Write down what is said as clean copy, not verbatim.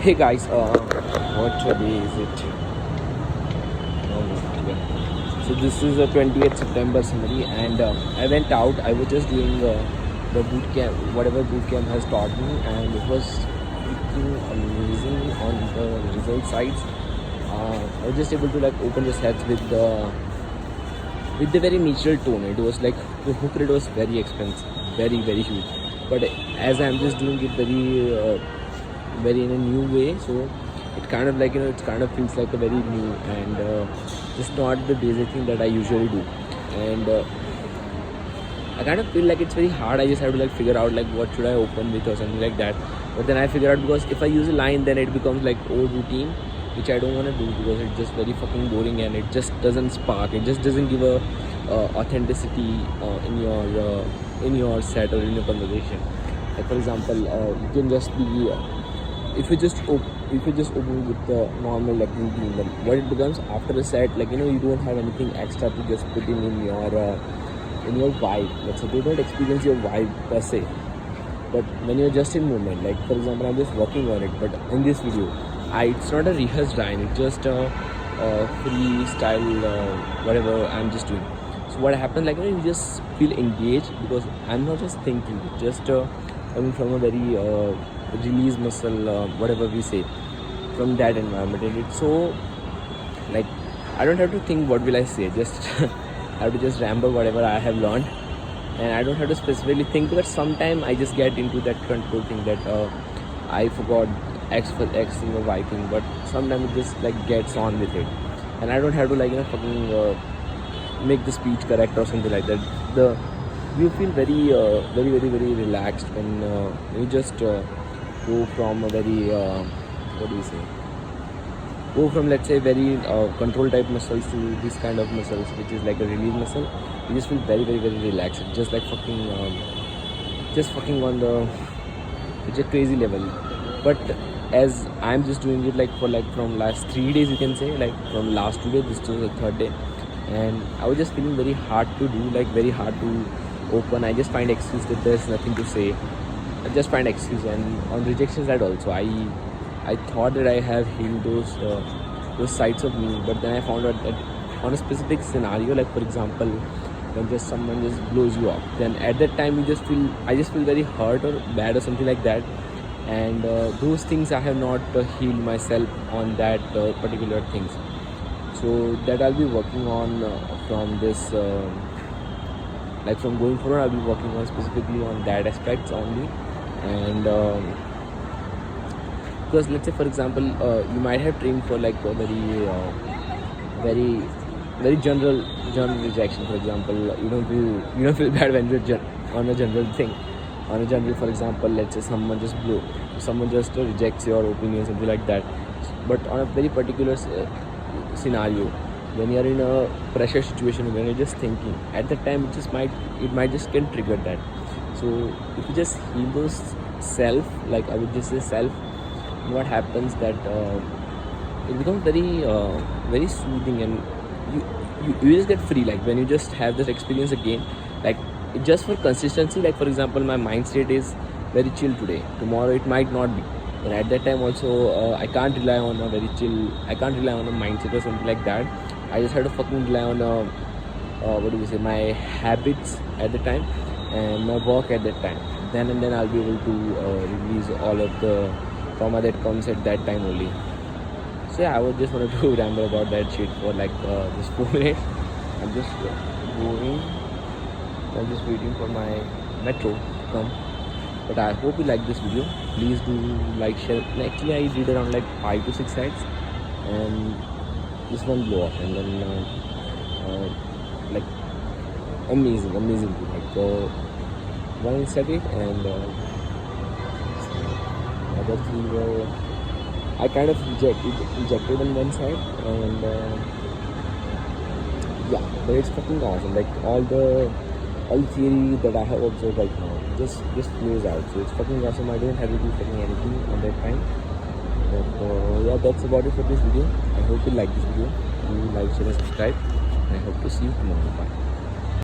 Hey guys, what day is it? So this is the 28th September summary, and I went out. I was just doing the boot camp, whatever boot camp has taught me, and it was freaking amazing on the result sides. I was just able to like open the sets with the very natural tone. It was like the hook rate was very expensive, very huge. But as I'm just doing it very in a new way, so it kind of like it kind of feels like a very new and just not the basic thing that I usually do. And I kind of feel like it's very hard. I just have to like figure out like what should I open with or something like that. But then I figure out, because if I use a line, then it becomes like old routine, which I don't want to do, because it's just very fucking boring and it just doesn't spark. It just doesn't give a authenticity in your set or in your conversation. Like for example, you can just be if you just open with the normal like routine, then what it becomes after a set, like you don't have anything extra to just put in your vibe. Let's say they don't experience your vibe per se, but when you're just in moment, like for example I'm just working on it, but in this video it's not a rehearsed line, it's just a freestyle whatever I'm just doing. So what happens, like you just feel engaged, because I'm not just thinking, just coming from a very release muscle, whatever we say, from that environment, and it's so like I don't have to think what will I say, just I have to just ramble whatever I have learned, and I don't have to specifically think, because sometimes I just get into that control thing that I forgot X for X thing or Y thing, but sometimes it just like gets on with it, and I don't have to like fucking make the speech correct or something like that. You feel very relaxed when you just go from a very what do you say? Go from, let's say, very control type muscles to this kind of muscles, which is like a release muscle. You just feel very relaxed, just like just fucking on the, it's a crazy level. But as I'm just doing it like from last 3 days, you can say, like from last 2 days, this was the third day, and I was just feeling very hard to do, like very hard to open. I just find excuse that there's nothing to say. I just find excuse, and on rejection side also, I thought that I have healed those sides of me, but then I found out that on a specific scenario, like for example, when just someone just blows you up, then at that time I just feel very hurt or bad or something like that, and those things I have not healed myself on that particular things. So that I'll be working on from this. Like from going forward, I'll be working on specifically on that aspects only, and because let's say for example you might have trained for like a very general rejection. For example, you don't feel bad when you're on a general thing. On a general, for example, let's say someone just rejects your opinion, something like that. But on a very particular scenario, when you're in a pressure situation, when you're just thinking, at that time it might just can trigger that. So if you just heal those self, like I would just say self, what happens that it becomes very soothing, and you just get free, like when you just have this experience again, like it just for consistency. Like for example, my mind state is very chill today, tomorrow it might not be, and at that time also I can't rely on a very chill, I can't rely on a mindset or something like that. I just have to fucking rely on what do we say, my habits at the time and my work at that time. Then I'll be able to release all of the trauma that comes at that time only. So yeah, I would just wanted to ramble about that shit for like just 4 minutes. I'm just going. I'm just waiting for my metro to come. But I hope you like this video. Please do like, share. Actually, I did around like 5 to 6 sites, and this one blow off, and then like amazing like one set it, and other three were I kind of rejected on one side, and yeah, but it's fucking awesome. Like all the theory that I have observed right now just flows out. So it's fucking awesome. I don't have to do fucking anything on that time. But yeah, that's about it for this video. I hope you like this video. Do like, share, and subscribe. And I hope to see you tomorrow. Bye.